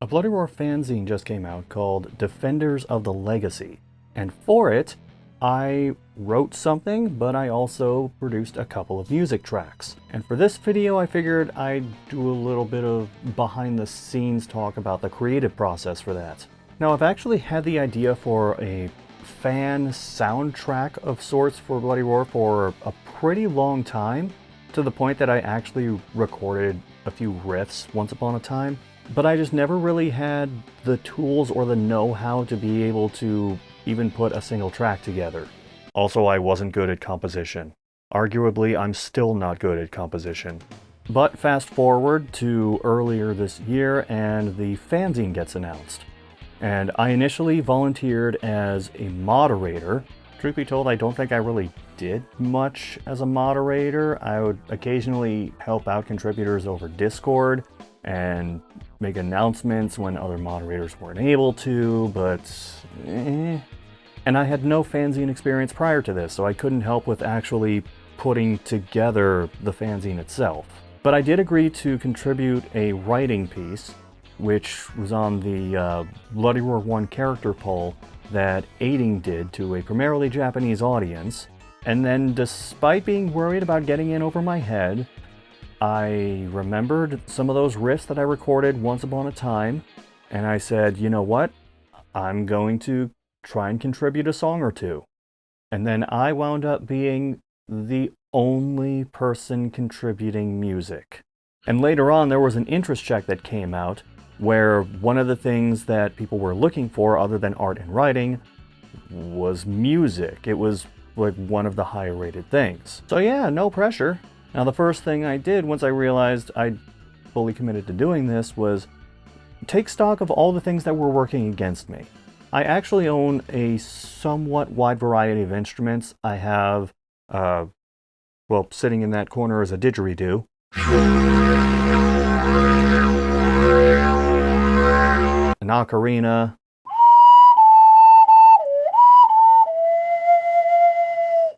A Bloody Roar fanzine just came out called Defenders of the Legacy, and for it, I wrote something, but I also produced a couple of music tracks. And for this video, I figured I'd do a little bit of behind the scenes talk about the creative process for that. Now, I've actually had the idea for a fan soundtrack of sorts for Bloody Roar for a pretty long time, to the point that I actually recorded a few riffs once upon a time, but I just never really had the tools or the know-how to be able to even put a single track together. Also, I wasn't good at composition. Arguably, I'm still not good at composition. But fast forward to earlier this year and the fanzine gets announced. And I initially volunteered as a moderator. Truth be told, I don't think I really did much as a moderator. I would occasionally help out contributors over Discord and make announcements when other moderators weren't able to, but And I had no fanzine experience prior to this, so I couldn't help with actually putting together the fanzine itself. But I did agree to contribute a writing piece, which was on the Bloody Roar 1 character poll that Aiding did to a primarily Japanese audience. And then, despite being worried about getting in over my head, I remembered some of those riffs that I recorded once upon a time, and I said, you know what? I'm going to try and contribute a song or two. And then I wound up being the only person contributing music. And later on, there was an interest check that came out where one of the things that people were looking for, other than art and writing, was music. It was like one of the higher rated things. So yeah, no pressure. Now the first thing I did once I realized I'd fully committed to doing this was take stock of all the things that were working against me. I actually own a somewhat wide variety of instruments. I have, well, sitting in that corner is a didgeridoo. An ocarina.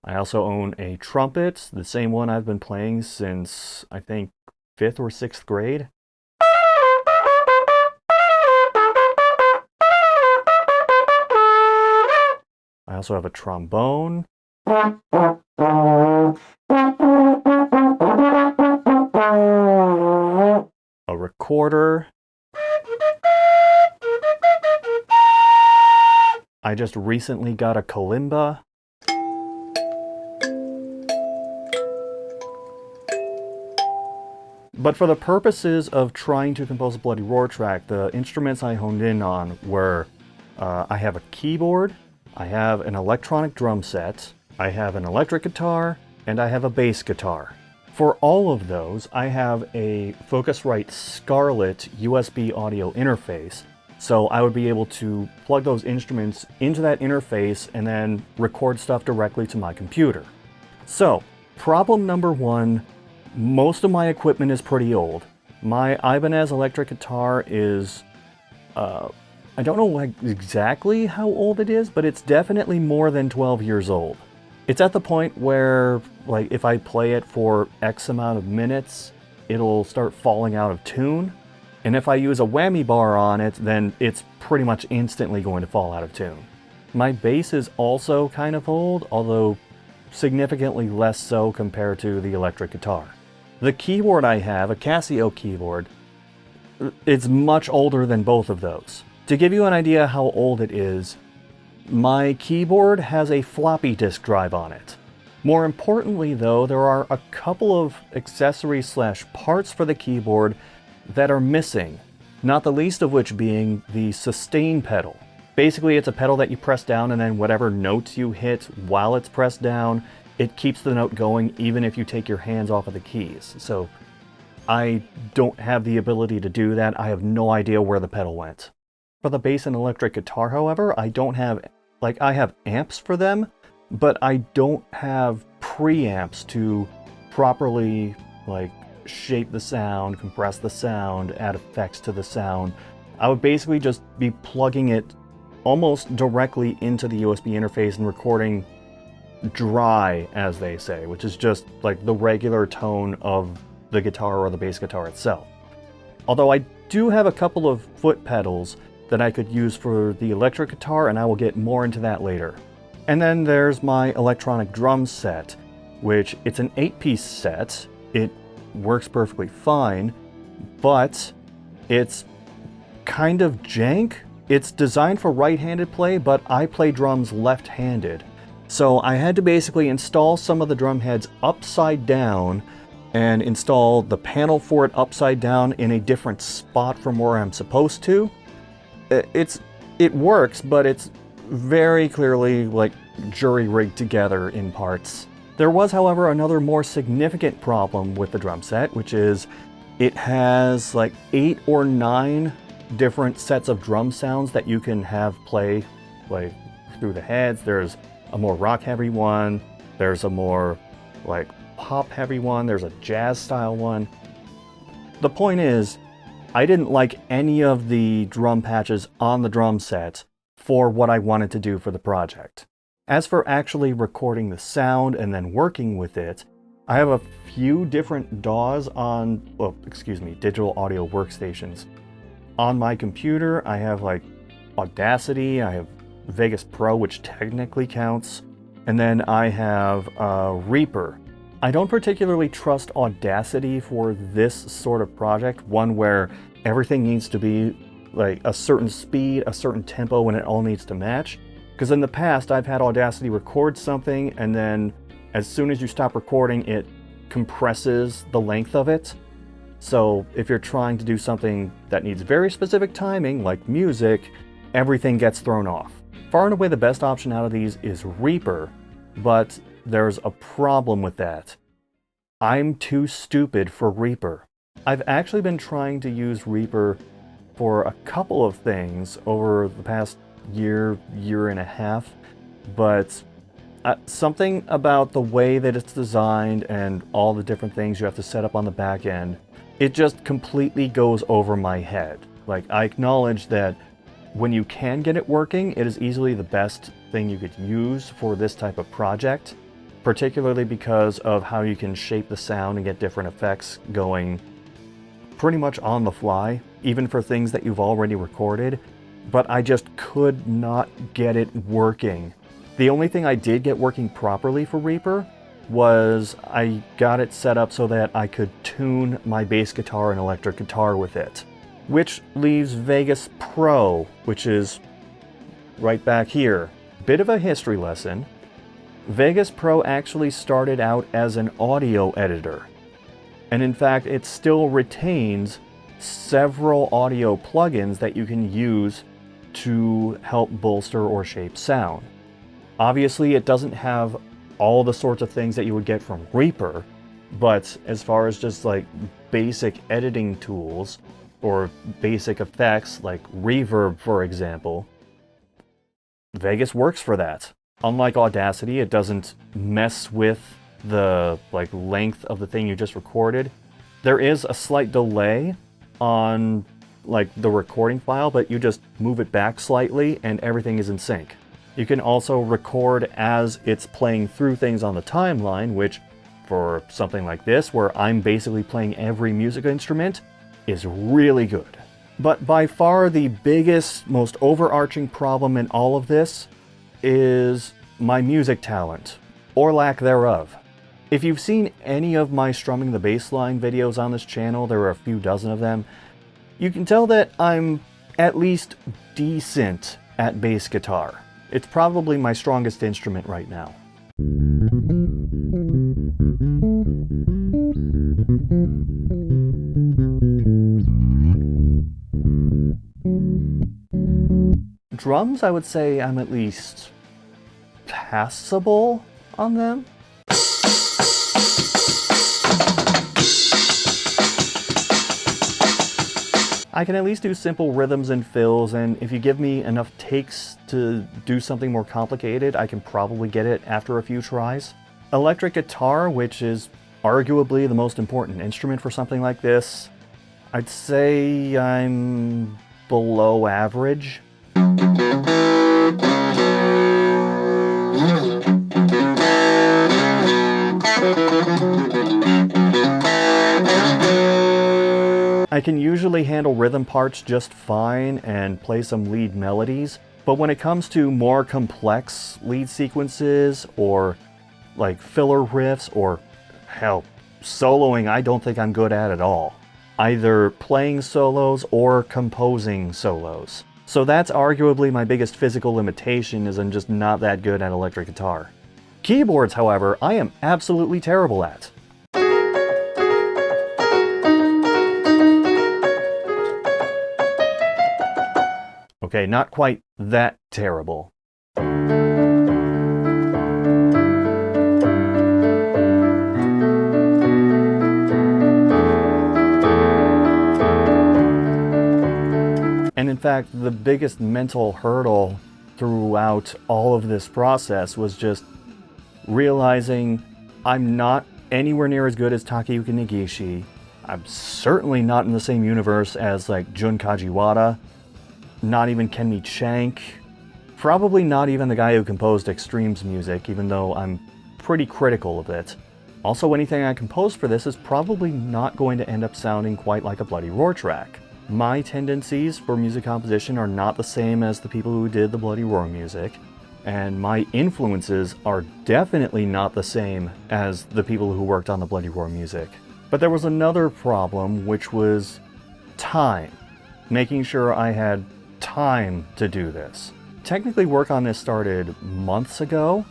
I also own a trumpet, the same one I've been playing since, I think, 5th or 6th grade. I also have a trombone. A recorder. I just recently got a kalimba. But for the purposes of trying to compose a Bloody Roar track, the instruments I honed in on were, I have a keyboard, I have an electronic drum set, I have an electric guitar, and I have a bass guitar. For all of those, I have a Focusrite Scarlett USB audio interface, so I would be able to plug those instruments into that interface and then record stuff directly to my computer. So, problem number one, most of my equipment is pretty old. My Ibanez electric guitar is, I don't know exactly how old it is, but it's definitely more than 12 years old. It's at the point where, like, if I play it for X amount of minutes, it'll start falling out of tune. And if I use a whammy bar on it, then it's pretty much instantly going to fall out of tune. My bass is also kind of old, although significantly less so compared to the electric guitar. The keyboard I have, a Casio keyboard, it's much older than both of those. To give you an idea how old it is, my keyboard has a floppy disk drive on it. More importantly though, there are a couple of accessories / parts for the keyboard that are missing, not the least of which being the sustain pedal. Basically, it's a pedal that you press down and then whatever notes you hit while it's pressed down, it keeps the note going even if you take your hands off of the keys. So I don't have the ability to do that. I have no idea where the pedal went. For the bass and electric guitar, however, I don't have, like, I have amps for them, but I don't have preamps to properly, like, shape the sound, compress the sound, add effects to the sound. I would basically just be plugging it almost directly into the USB interface and recording dry, as they say, which is just like the regular tone of the guitar or the bass guitar itself. Although I do have a couple of foot pedals that I could use for the electric guitar, and I will get more into that later. And then there's my electronic drum set, which it's an 8-piece set. It works perfectly fine, but it's kind of jank. It's designed for right-handed play, but I play drums left-handed. So I had to basically install some of the drum heads upside down and install the panel for it upside down in a different spot from where I'm supposed to. It works, but it's very clearly like jury-rigged together in parts. There was, however, another more significant problem with the drum set, which is it has like 8 or 9 different sets of drum sounds that you can have play like through the heads. There's a more rock-heavy one, there's a more like pop-heavy one, there's a jazz-style one. The point is, I didn't like any of the drum patches on the drum set for what I wanted to do for the project. As for actually recording the sound and then working with it, I have a few different DAWs on, digital audio workstations. On my computer, I have like Audacity, I have Vegas Pro, which technically counts, and then I have Reaper. I don't particularly trust Audacity for this sort of project, one where everything needs to be like a certain speed, a certain tempo, and it all needs to match. Because in the past, I've had Audacity record something, and then as soon as you stop recording, it compresses the length of it. So if you're trying to do something that needs very specific timing, like music, everything gets thrown off. Far and away the best option out of these is Reaper, but there's a problem with that. I'm too stupid for Reaper. I've actually been trying to use Reaper for a couple of things over the past year and a half, but something about the way that it's designed and all the different things you have to set up on the back end, it just completely goes over my head. Like, I acknowledge that when you can get it working, it is easily the best thing you could use for this type of project, particularly because of how you can shape the sound and get different effects going pretty much on the fly, even for things that you've already recorded. But I just could not get it working. The only thing I did get working properly for Reaper was I got it set up so that I could tune my bass guitar and electric guitar with it, which leaves Vegas Pro, which is right back here. Bit of a history lesson. Vegas Pro actually started out as an audio editor, and in fact it still retains several audio plugins that you can use to help bolster or shape sound. Obviously it doesn't have all the sorts of things that you would get from Reaper, but as far as just like basic editing tools or basic effects like reverb, for example, Vegas works for that. Unlike Audacity, it doesn't mess with the length of the thing you just recorded. There is a slight delay on the recording file, but you just move it back slightly and everything is in sync. You can also record as it's playing through things on the timeline, which for something like this, where I'm basically playing every music instrument, is really good. But by far the biggest, most overarching problem in all of this is my music talent, or lack thereof. If you've seen any of my strumming the bass line videos on this channel, there are a few dozen of them, you can tell that I'm at least decent at bass guitar. It's probably my strongest instrument right now. Drums, I would say I'm at least passable on them. I can at least do simple rhythms and fills, and if you give me enough takes to do something more complicated, I can probably get it after a few tries. Electric guitar, which is arguably the most important instrument for something like this, I'd say I'm below average. I can usually handle rhythm parts just fine and play some lead melodies, but when it comes to more complex lead sequences or like filler riffs or hell, soloing, I don't think I'm good at all. Either playing solos or composing solos. So that's arguably my biggest physical limitation, is I'm just not that good at electric guitar. Keyboards, however, I am absolutely terrible at. Okay, not quite that terrible. And in fact, the biggest mental hurdle throughout all of this process was just realizing I'm not anywhere near as good as Takayuki Negishi. I'm certainly not in the same universe as like Jun Kajiwara, not even Kenmi Chank, probably not even the guy who composed Extreme's music, even though I'm pretty critical of it. Also, anything I compose for this is probably not going to end up sounding quite like a Bloody Roar track. My tendencies for music composition are not the same as the people who did the Bloody Roar music, and my influences are definitely not the same as the people who worked on the Bloody Roar music. But there was another problem, which was time. Making sure I had time to do this. Technically, work on this started months ago,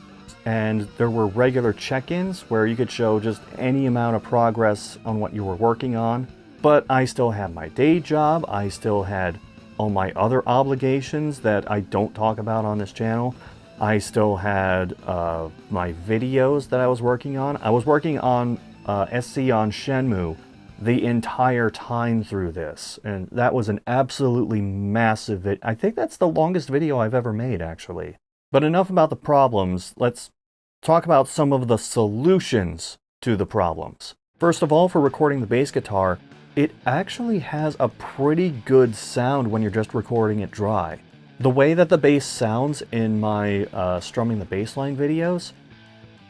and there were regular check-ins where you could show just any amount of progress on what you were working on. But I still had my day job, I still had all my other obligations that I don't talk about on this channel. I still had my videos that I was working on. I was working on SC on Shenmue the entire time through this, and that was an absolutely massive I think that's the longest video I've ever made, actually. But enough about the problems, let's talk about some of the solutions to the problems. First of all, for recording the bass guitar, it actually has a pretty good sound when you're just recording it dry. The way that the bass sounds in my strumming the bassline videos,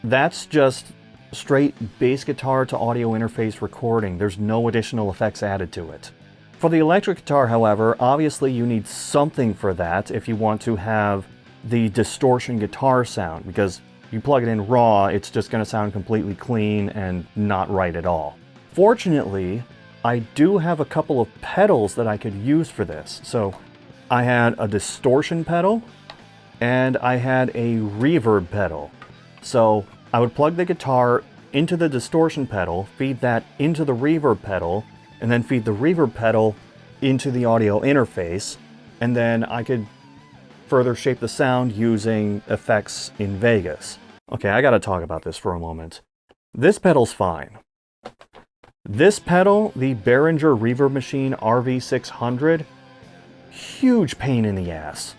that's just straight bass guitar to audio interface recording. There's no additional effects added to it. For the electric guitar, however, obviously you need something for that if you want to have the distortion guitar sound, because you plug it in raw, it's just going to sound completely clean and not right at all. Fortunately, I do have a couple of pedals that I could use for this. So I had a distortion pedal and I had a reverb pedal. So I would plug the guitar into the distortion pedal, feed that into the reverb pedal, and then feed the reverb pedal into the audio interface, and then I could further shape the sound using effects in Vegas. Okay, I gotta talk about this for a moment. This pedal's fine. This pedal, the Behringer Reverb Machine RV600, huge pain in the ass.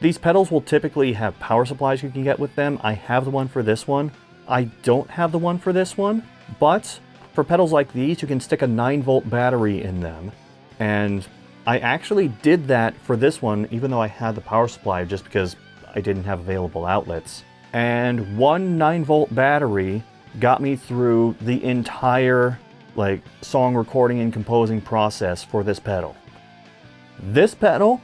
These pedals will typically have power supplies you can get with them. I have the one for this one. I don't have the one for this one, but for pedals like these, you can stick a 9-volt battery in them. And I actually did that for this one, even though I had the power supply, just because I didn't have available outlets. And one 9-volt battery got me through the entire song recording and composing process for this pedal. This pedal,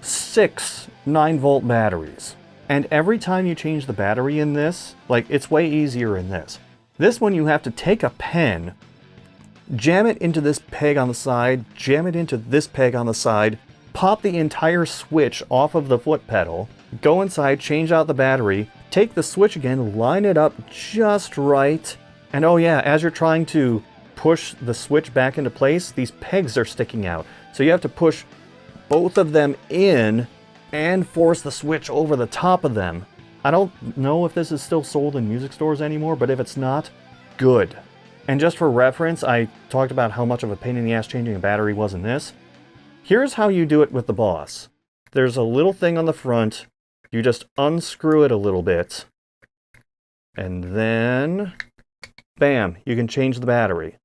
6 9-volt batteries. And every time you change the battery in this, it's way easier in this. This one you have to take a pen, jam it into this peg on the side, jam it into this peg on the side, pop the entire switch off of the foot pedal, go inside, change out the battery, take the switch again, line it up just right. And oh yeah, as you're trying to push the switch back into place, these pegs are sticking out. So you have to push both of them in and force the switch over the top of them. I don't know if this is still sold in music stores anymore, but if it's not, good. And just for reference, I talked about how much of a pain in the ass changing a battery was in this. Here's how you do it with the Boss. There's a little thing on the front. You just unscrew it a little bit. And then, bam, you can change the battery.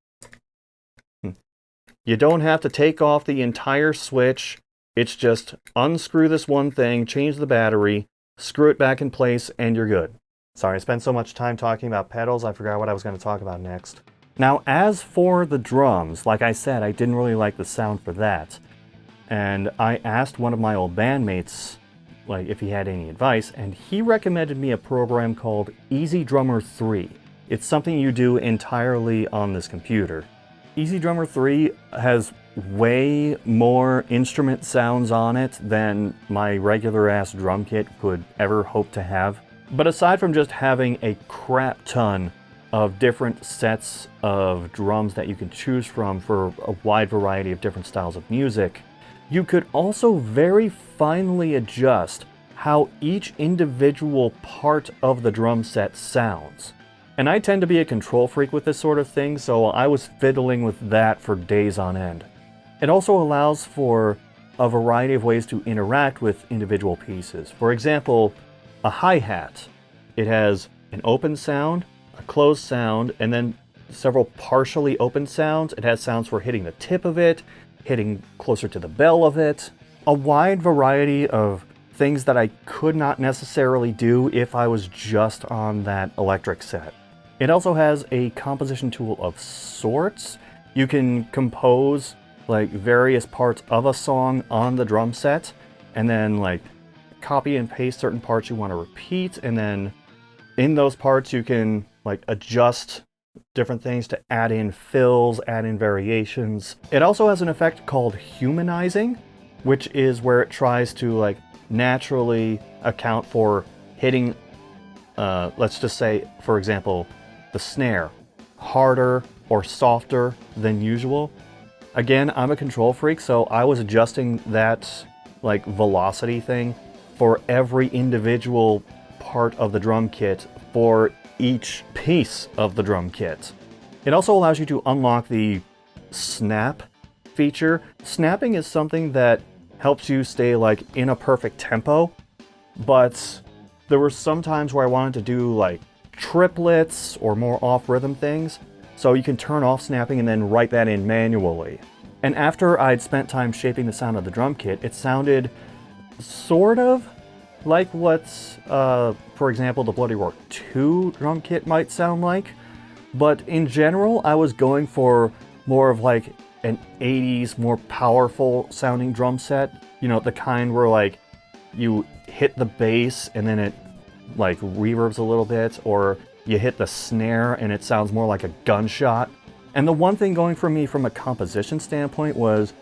You don't have to take off the entire switch. It's just unscrew this one thing, change the battery, screw it back in place, and you're good. Sorry, I spent so much time talking about pedals, I forgot what I was going to talk about next. Now, as for the drums, like I said, I didn't really like the sound for that. And I asked one of my old bandmates, like, if he had any advice, and he recommended me a program called Easy Drummer 3. It's something you do entirely on this computer. Easy Drummer 3 has way more instrument sounds on it than my regular ass drum kit could ever hope to have. But aside from just having a crap ton of different sets of drums that you can choose from for a wide variety of different styles of music, you could also very finely adjust how each individual part of the drum set sounds. And I tend to be a control freak with this sort of thing, so I was fiddling with that for days on end. It also allows for a variety of ways to interact with individual pieces. For example, a hi-hat. It has an open sound, a closed sound, and then several partially open sounds. It has sounds for hitting the tip of it, hitting closer to the bell of it. A wide variety of things that I could not necessarily do if I was just on that electric set. It also has a composition tool of sorts. You can compose like various parts of a song on the drum set, and then like copy and paste certain parts you want to repeat, and then in those parts you can like adjust different things to add in fills, add in variations. It also has an effect called humanizing, which is where it tries to like naturally account for hitting, let's just say, for example, the snare harder or softer than usual. Again, I'm a control freak, so I was adjusting that like velocity thing for every individual part of the drum kit for each piece of the drum kit. It also allows you to unlock the snap feature. Snapping is something that helps you stay like in a perfect tempo, but there were some times where I wanted to do like triplets or more off-rhythm things, so you can turn off snapping and then write that in manually. And after I'd spent time shaping the sound of the drum kit, it sounded sort of like what, for example, the Bloody Roar 2 drum kit might sound like. But in general, I was going for more of like an 80s, more powerful sounding drum set. You know, the kind where like you hit the bass and then it like reverbs a little bit, or you hit the snare and it sounds more like a gunshot. And the one thing going for me from a composition standpoint was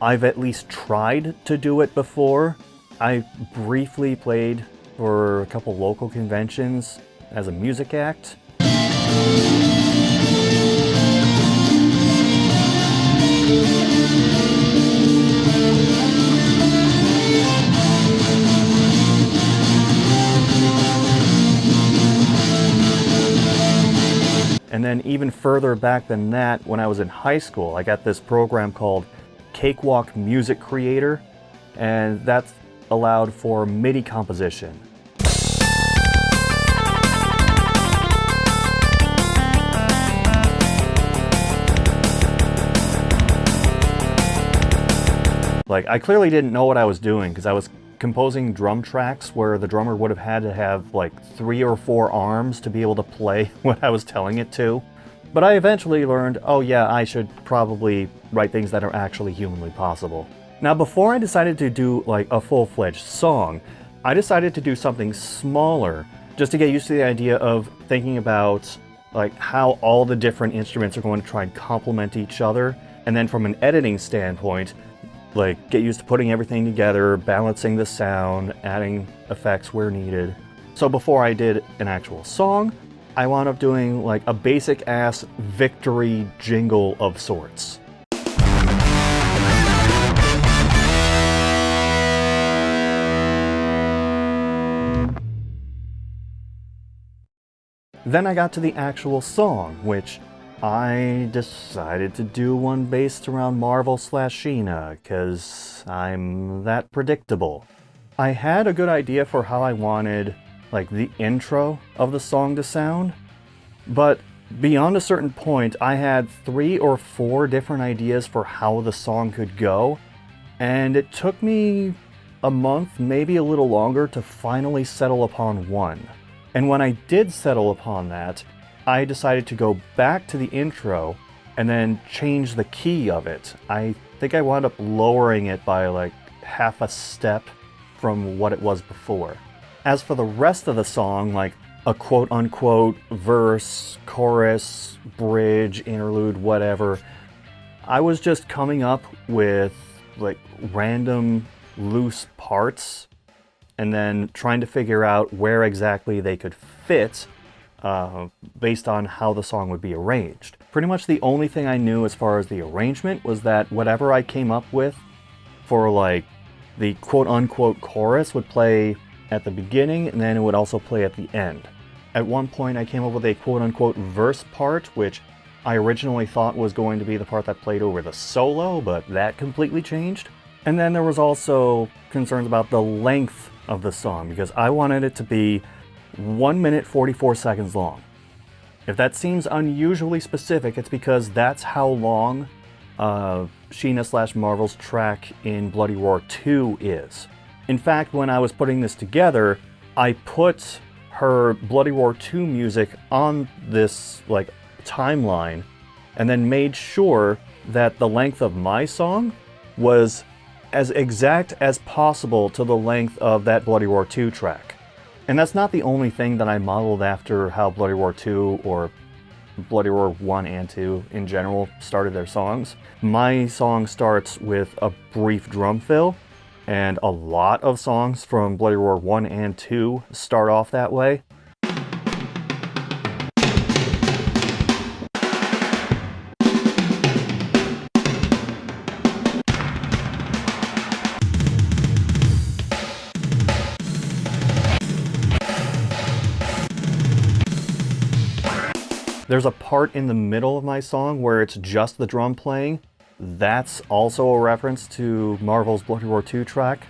I've at least tried to do it before. I briefly played for a couple local conventions as a music act. And then even further back than that, when I was in high school, I got this program called Cakewalk Music Creator, and that's allowed for MIDI composition. Like, I clearly didn't know what I was doing because I was composing drum tracks where the drummer would have had to have like 3 or 4 arms to be able to play what I was telling it to. But I eventually learned, oh yeah, I should probably write things that are actually humanly possible. Now, before I decided to do like a full-fledged song, I decided to do something smaller just to get used to the idea of thinking about like how all the different instruments are going to try and complement each other. And then from an editing standpoint, like get used to putting everything together, balancing the sound, adding effects where needed. So before I did an actual song, I wound up doing like a basic ass victory jingle of sorts. Then I got to the actual song, which I decided to do one based around Marvel/Shina, because I'm that predictable. I had a good idea for how I wanted like the intro of the song to sound, but beyond a certain point, I had 3 or 4 different ideas for how the song could go, and it took me a month, maybe a little longer, to finally settle upon one. And when I did settle upon that, I decided to go back to the intro and then change the key of it. I think I wound up lowering it by like half a step from what it was before. As for the rest of the song, like a quote-unquote verse, chorus, bridge, interlude, whatever, I was just coming up with like random loose parts and then trying to figure out where exactly they could fit based on how the song would be arranged. Pretty much the only thing I knew as far as the arrangement was that whatever I came up with for like the quote-unquote chorus would play at the beginning and then it would also play at the end. At one point I came up with a quote-unquote verse part, which I originally thought was going to be the part that played over the solo, but that completely changed. And then there was also concerns about the length of the song, because I wanted it to be 1 minute 44 seconds long. If that seems unusually specific, it's because that's how long Shina / Marvel's track in Bloody Roar 2 is. In fact, when I was putting this together, I put her Bloody Roar 2 music on this like timeline and then made sure that the length of my song was as exact as possible to the length of that Bloody Roar 2 track. And that's not the only thing that I modeled after how Bloody Roar 2 or Bloody Roar 1 and 2 in general started their songs. My song starts with a brief drum fill, and a lot of songs from Bloody Roar 1 and 2 start off that way. There's a part in the middle of my song where it's just the drum playing. That's also a reference to Marvel's Bloody Roar 2 track.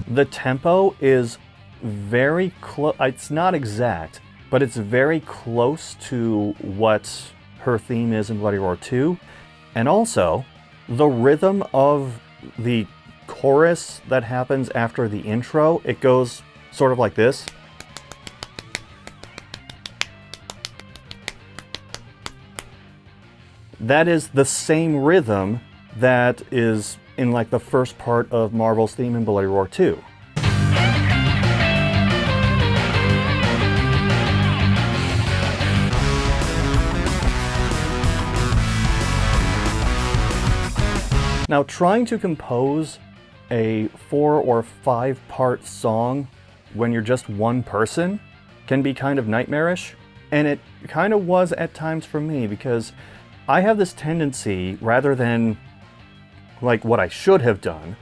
The tempo is very close. It's not exact, but it's very close to what her theme is in Bloody Roar 2. And also, the rhythm of the chorus that happens after the intro, it goes sort of like this. That is the same rhythm that is in like the first part of Marvel's theme in Bloody Roar 2. Now, trying to compose a 4 or 5 part song when you're just one person can be kind of nightmarish, and it kind of was at times for me, because I have this tendency, rather than like what I should have done,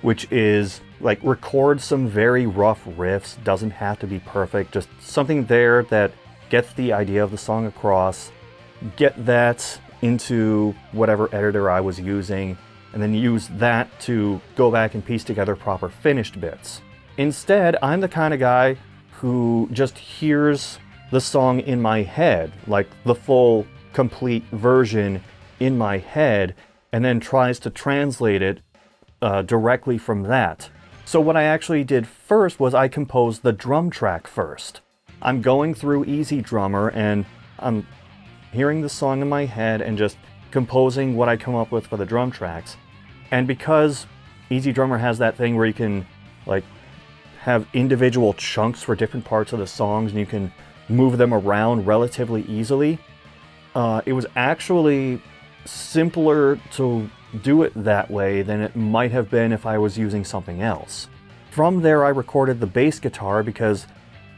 which is like record some very rough riffs, doesn't have to be perfect, just something there that gets the idea of the song across, get that into whatever editor I was using, and then use that to go back and piece together proper finished bits. Instead, I'm the kind of guy who just hears the song in my head, like the full, complete version in my head, and then tries to translate it directly from that. So what I actually did first was I composed the drum track first. I'm going through Easy Drummer and I'm hearing the song in my head and just composing what I come up with for the drum tracks. And because Easy Drummer has that thing where you can like have individual chunks for different parts of the songs and you can move them around relatively easily, it was actually simpler to do it that way than it might have been if I was using something else. From there I recorded the bass guitar because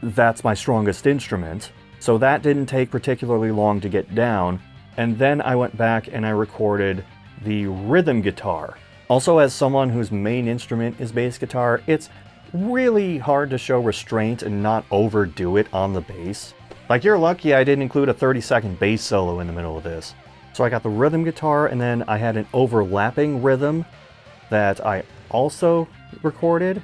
that's my strongest instrument, so that didn't take particularly long to get down. And then I went back and I recorded the rhythm guitar. Also, as someone whose main instrument is bass guitar, it's really hard to show restraint and not overdo it on the bass. Like, you're lucky I didn't include a 30-second bass solo in the middle of this. So I got the rhythm guitar, and then I had an overlapping rhythm that I also recorded.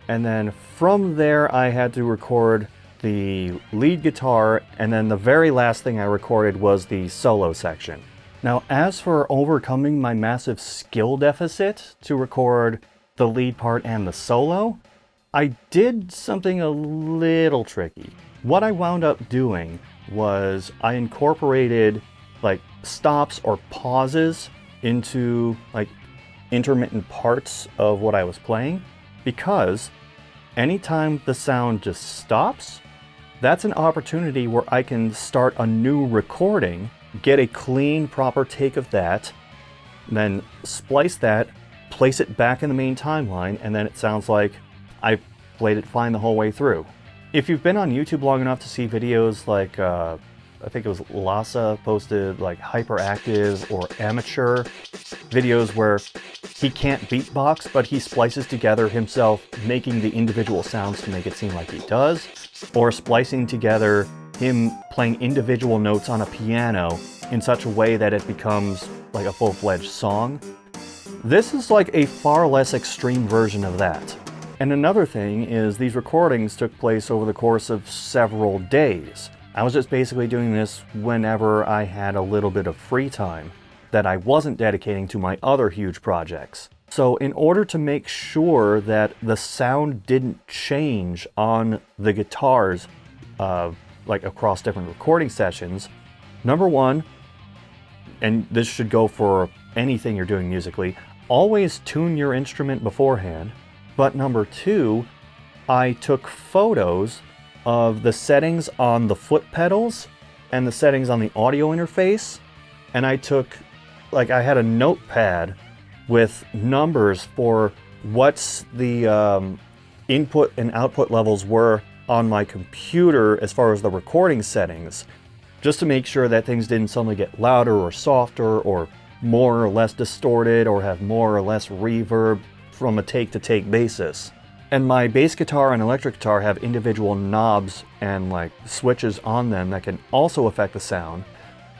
And then from there I had to record the lead guitar, and then the very last thing I recorded was the solo section. Now, as for overcoming my massive skill deficit to record the lead part and the solo, I did something a little tricky. What I wound up doing was I incorporated like stops or pauses into like intermittent parts of what I was playing, because anytime the sound just stops, that's an opportunity where I can start a new recording, get a clean, proper take of that, then splice that, place it back in the main timeline, and then it sounds like I played it fine the whole way through. If you've been on YouTube long enough to see videos like, I think it was Lhasa posted like hyperactive or amateur videos where he can't beatbox, but he splices together himself making the individual sounds to make it seem like he does, or splicing together him playing individual notes on a piano in such a way that it becomes like a full-fledged song. This is like a far less extreme version of that. And another thing is these recordings took place over the course of several days. I was just basically doing this whenever I had a little bit of free time that I wasn't dedicating to my other huge projects. So in order to make sure that the sound didn't change on the guitars like across different recording sessions, number one, and this should go for anything you're doing musically, always tune your instrument beforehand. But number two, I took photos of the settings on the foot pedals and the settings on the audio interface, and I had a notepad with numbers for what the input and output levels were on my computer as far as the recording settings, just to make sure that things didn't suddenly get louder or softer or more or less distorted or have more or less reverb from a take-to-take basis. And my bass guitar and electric guitar have individual knobs and like switches on them that can also affect the sound.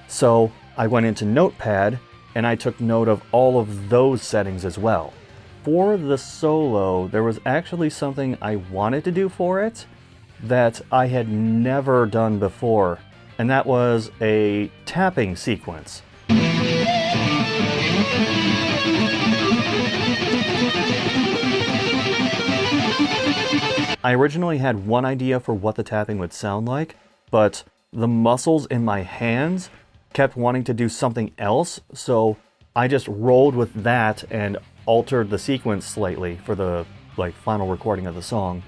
So I went into Notepad and I took note of all of those settings as well. For the solo, there was actually something I wanted to do for it that I had never done before, and that was a tapping sequence. I originally had one idea for what the tapping would sound like, but the muscles in my hands kept wanting to do something else, so I just rolled with that and altered the sequence slightly for the final recording of the song.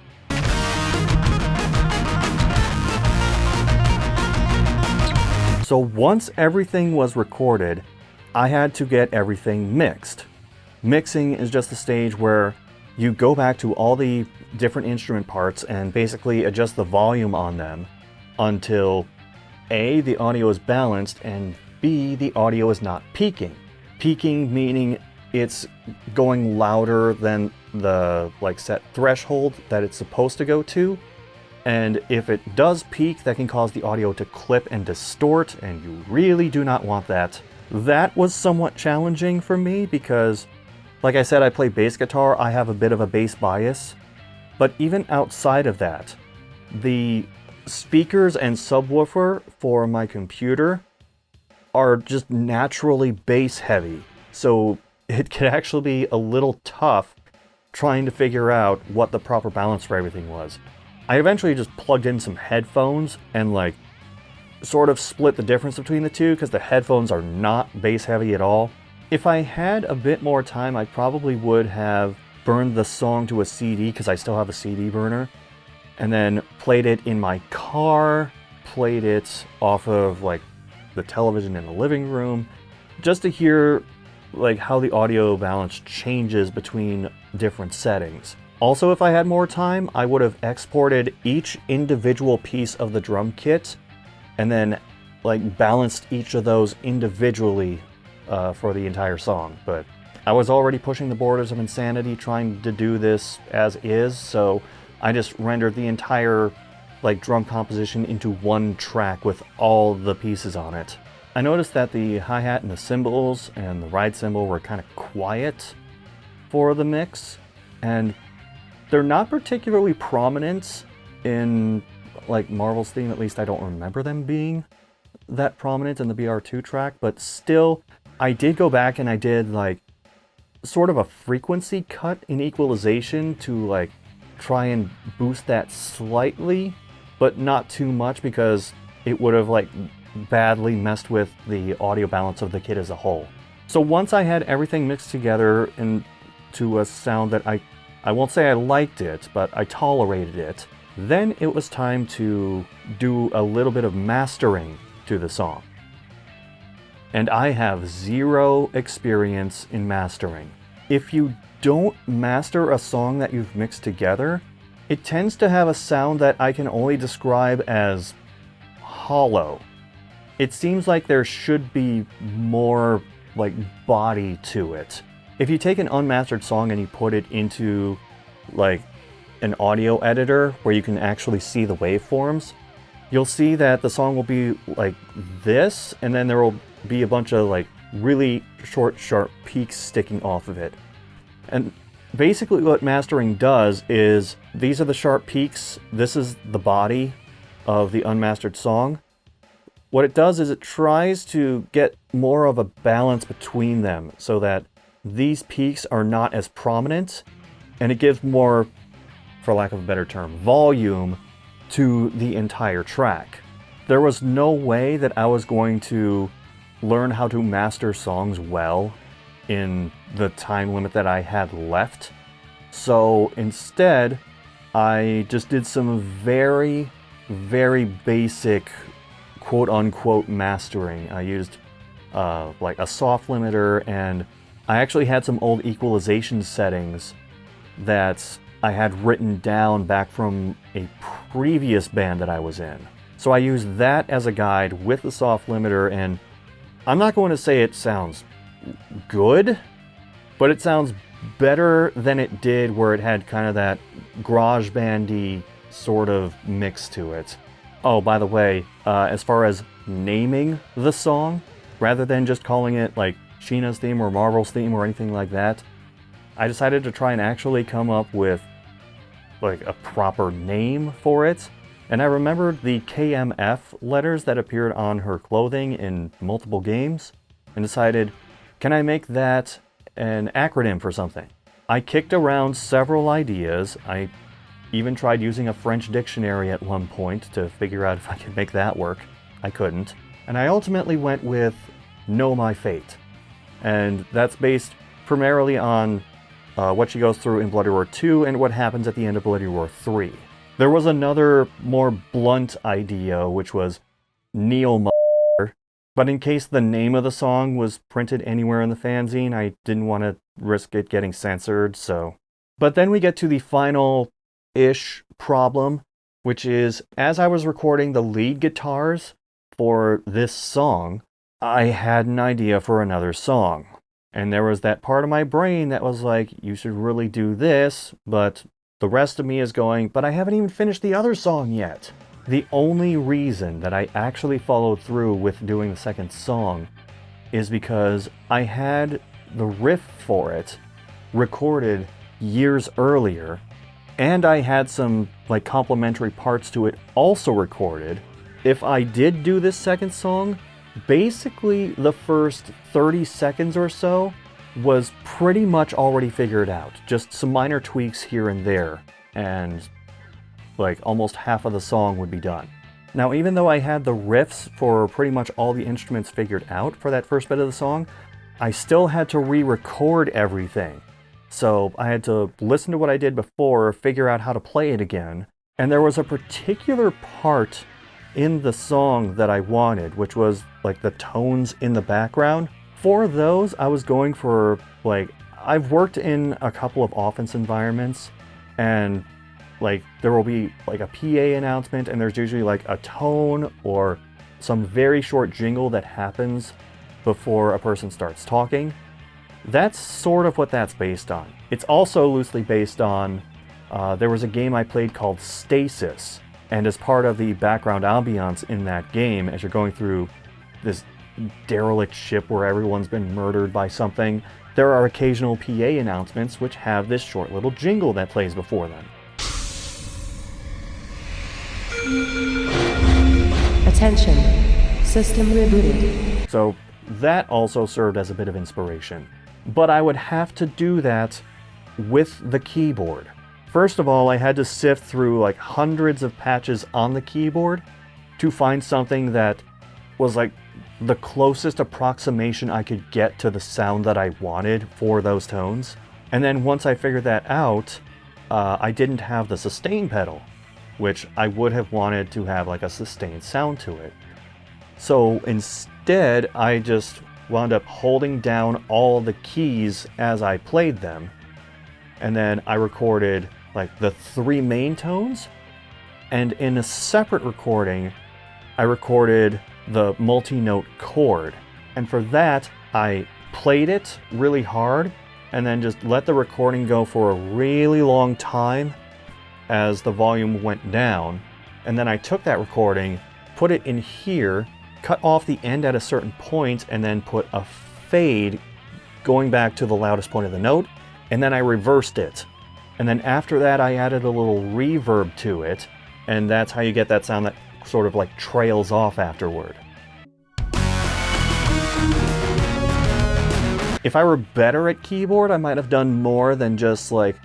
So once everything was recorded, I had to get everything mixed. Mixing is just the stage where you go back to all the different instrument parts and basically adjust the volume on them until A, the audio is balanced, and B, the audio is not peaking. Peaking meaning it's going louder than the set threshold that it's supposed to go to. And if it does peak, that can cause the audio to clip and distort, and you really do not want that. That was somewhat challenging for me because, like I said, I play bass guitar, I have a bit of a bass bias. But even outside of that, the speakers and subwoofer for my computer are just naturally bass heavy. So it could actually be a little tough trying to figure out what the proper balance for everything was. I eventually just plugged in some headphones and sort of split the difference between the two because the headphones are not bass heavy at all. If I had a bit more time, I probably would have burned the song to a CD because I still have a CD burner, and then played it in my car, played it off of the television in the living room, just to hear how the audio balance changes between different settings. Also, if I had more time, I would have exported each individual piece of the drum kit and then balanced each of those individually for the entire song. But I was already pushing the borders of insanity trying to do this as is, so I just rendered the entire drum composition into one track with all the pieces on it. I noticed that the hi-hat and the cymbals and the ride cymbal were kind of quiet for the mix, and they're not particularly prominent in Marvel's theme, at least I don't remember them being. that prominent in the BR2 track, but still, I did go back and I did like sort of a frequency cut in equalization to like try and boost that slightly, but not too much because it would have like badly messed with the audio balance of the kit as a whole. So once I had everything mixed together into a sound that I won't say I liked it, but I tolerated it, then it was time to do a little bit of mastering to the song. And I have zero experience in mastering. If you don't master a song that you've mixed together, it tends to have a sound that I can only describe as hollow. It seems like there should be more like body to it. If you take an unmastered song and you put it into like an audio editor where you can actually see the waveforms, you'll see that the song will be like this, and then there will be a bunch of like really short, sharp peaks sticking off of it. And basically what mastering does is, these are the sharp peaks, this is the body of the unmastered song. What it does is it tries to get more of a balance between them so that these peaks are not as prominent, and it gives more, for lack of a better term, volume to the entire track. There was no way that I was going to learn how to master songs well in the time limit that I had left. So instead, I just did some very, very basic quote-unquote mastering. I used like a soft limiter, and I actually had some old equalization settings that I had written down back from a previous band that I was in. So I used that as a guide with the soft limiter, and I'm not going to say it sounds good, but it sounds better than it did where it had kind of that garage bandy sort of mix to it. Oh, by the way, as far as naming the song, rather than just calling it like Shina's theme or Marvel's theme or anything like that, I decided to try and actually come up with like a proper name for it. And I remembered the KMF letters that appeared on her clothing in multiple games, and decided, can I make that an acronym for something? I kicked around several ideas. I even tried using a French dictionary at one point to figure out if I could make that work. I couldn't. And I ultimately went with Know My Fate. And that's based primarily on what she goes through in Bloody Roar 2 and what happens at the end of Bloody Roar 3. There was another more blunt idea, which was Neil Mother, but in case the name of the song was printed anywhere in the fanzine, I didn't want to risk it getting censored, so. But then we get to the final-ish problem, which is, as I was recording the lead guitars for this song, I had an idea for another song. And there was that part of my brain that was like, you should really do this, but the rest of me is going, but I haven't even finished the other song yet. The only reason that I actually followed through with doing the second song is because I had the riff for it recorded years earlier, and I had some like complementary parts to it also recorded. If I did do this second song, basically the first 30 seconds or so was pretty much already figured out. Just some minor tweaks here and there, and like almost half of the song would be done. Now, even though I had the riffs for pretty much all the instruments figured out for that first bit of the song, I still had to re-record everything. So I had to listen to what I did before, figure out how to play it again. And there was a particular part in the song that I wanted, which was like the tones in the background. For those, I was going for like, I've worked in a couple of offense environments, and like there will be like a PA announcement, and there's usually like a tone or some very short jingle that happens before a person starts talking. That's sort of what that's based on. It's also loosely based on, there was a game I played called Stasis, and as part of the background ambiance in that game, as you're going through this derelict ship where everyone's been murdered by something, there are occasional PA announcements which have this short little jingle that plays before them. Attention. System rebooted. So that also served as a bit of inspiration. But I would have to do that with the keyboard. First of all, I had to sift through like hundreds of patches on the keyboard to find something that was like the closest approximation I could get to the sound that I wanted for those tones. And then once I figured that out, I didn't have the sustain pedal, which I would have wanted to have like a sustained sound to it. So instead, I just wound up holding down all the keys as I played them. And then I recorded like the 3 main tones. And in a separate recording, I recorded the multi-note chord. And for that, I played it really hard and then just let the recording go for a really long time as the volume went down. And then I took that recording, put it in here, cut off the end at a certain point, and then put a fade going back to the loudest point of the note, and then I reversed it. And then after that, I added a little reverb to it, and that's how you get that sound that sort of like trails off afterward. If I were better at keyboard, I might have done more than just like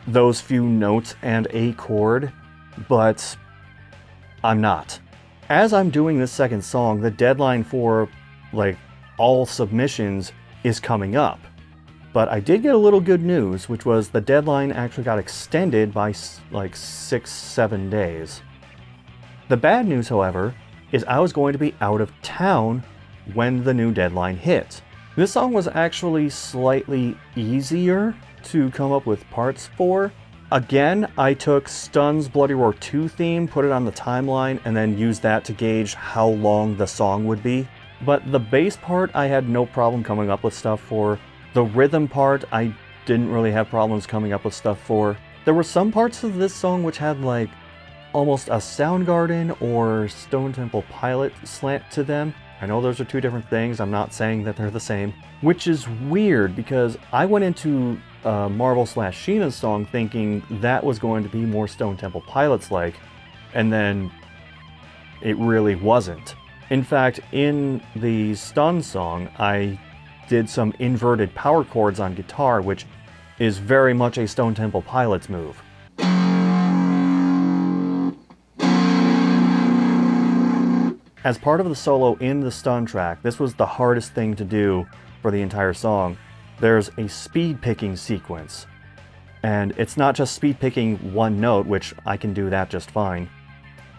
those few notes and a chord, but I'm not. As I'm doing this second song, the deadline for like all submissions is coming up. But I did get a little good news, which was the deadline actually got extended by like 6-7 days. The bad news, however, is I was going to be out of town when the new deadline hit. This song was actually slightly easier to come up with parts for. Again, I took Stun's Bloody Roar 2 theme, put it on the timeline, and then used that to gauge how long the song would be. But the bass part, I had no problem coming up with stuff for. The rhythm part, I didn't really have problems coming up with stuff for. There were some parts of this song which had like almost a Soundgarden or Stone Temple Pilot slant to them. I know those are 2 different things, I'm not saying that they're the same. Which is weird because I went into Marvel/Shina's song thinking that was going to be more Stone Temple Pilots like, and then it really wasn't. In fact, in the Stun song, I did some inverted power chords on guitar, which is very much a Stone Temple Pilots move. As part of the solo in the Stun track, this was the hardest thing to do for the entire song. There's a speed picking sequence. And it's not just speed picking one note, which I can do that just fine.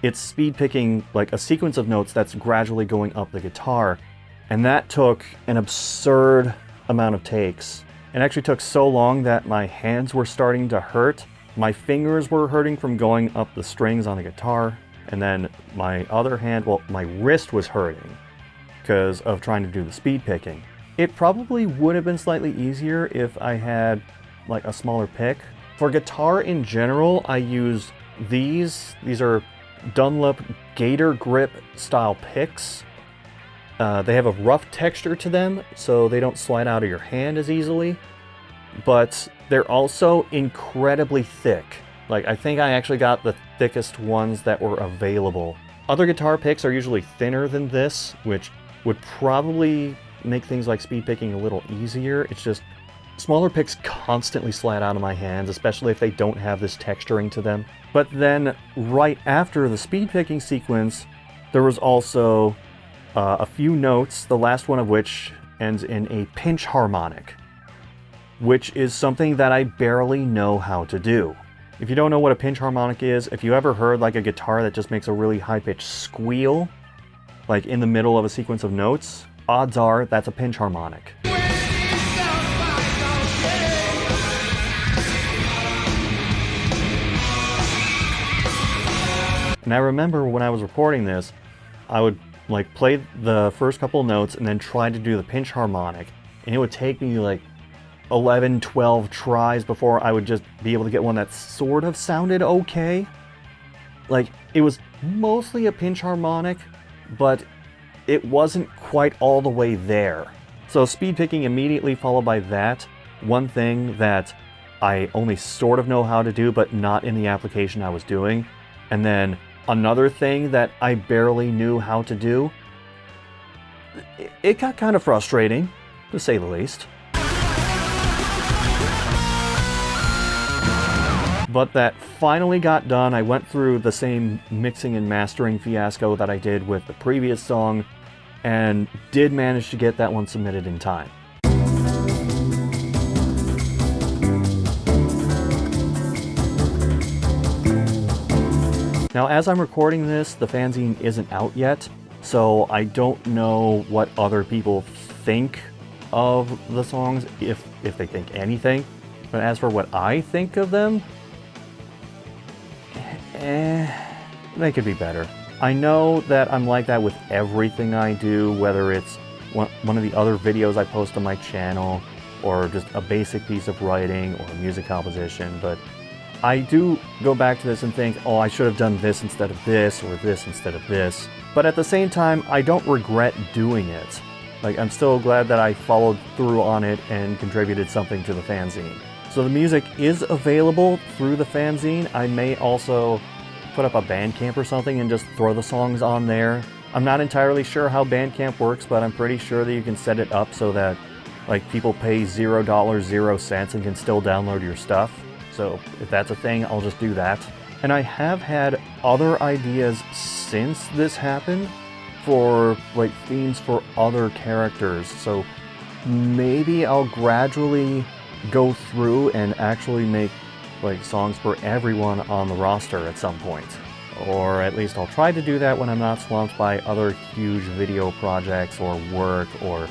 It's speed picking like a sequence of notes that's gradually going up the guitar. And that took an absurd amount of takes. It actually took so long that my hands were starting to hurt. My fingers were hurting from going up the strings on the guitar. And then my other hand, well, my wrist was hurting because of trying to do the speed picking. It probably would have been slightly easier if I had like a smaller pick. For guitar in general, I use these. These are Dunlop Gator Grip style picks. They have a rough texture to them, so they don't slide out of your hand as easily. But they're also incredibly thick. Like, I think I actually got the thickest ones that were available. Other guitar picks are usually thinner than this, which would probably make things like speed picking a little easier. It's just smaller picks constantly slide out of my hands, especially if they don't have this texturing to them. But then right after the speed picking sequence, there was also a few notes, the last one of which ends in a pinch harmonic, which is something that I barely know how to do. If you don't know what a pinch harmonic is, if you ever heard like a guitar that just makes a really high-pitched squeal, like in the middle of a sequence of notes, odds are that's a pinch harmonic. And I remember when I was recording this, I would like play the first couple of notes and then try to do the pinch harmonic, and it would take me like 11, 12 tries before I would just be able to get one that sort of sounded okay. Like, it was mostly a pinch harmonic, but it wasn't quite all the way there. So speed picking immediately followed by that, one thing that I only sort of know how to do, but not in the application I was doing. And then another thing that I barely knew how to do it got kind of frustrating, to say the least. But that finally got done. I went through the same mixing and mastering fiasco that I did with the previous song, and did manage to get that one submitted in time. Now, as I'm recording this, the fanzine isn't out yet, so I don't know what other people think of the songs, if they think anything. But as for what I think of them, they could be better. I know that I'm like that with everything I do, whether it's one of the other videos I post on my channel, or just a basic piece of writing or music composition, but I do go back to this and think, oh, I should have done this instead of this, or this instead of this. But at the same time, I don't regret doing it. Like, I'm still glad that I followed through on it and contributed something to the fanzine. So the music is available through the fanzine. I may also put up a Bandcamp or something and just throw the songs on there. I'm not entirely sure how Bandcamp works, but I'm pretty sure that you can set it up so that like people pay $0, 0 cents and can still download your stuff. So if that's a thing, I'll just do that. And I have had other ideas since this happened for like themes for other characters. So maybe I'll gradually go through and actually make like songs for everyone on the roster at some point. Or at least I'll try to do that when I'm not swamped by other huge video projects or work or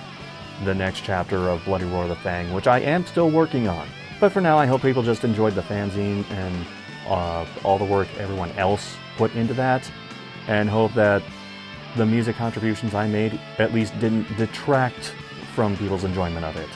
the next chapter of Bloody Roar the Fang, which I am still working on. But for now, I hope people just enjoyed the fanzine and all the work everyone else put into that, and hope that the music contributions I made at least didn't detract from people's enjoyment of it.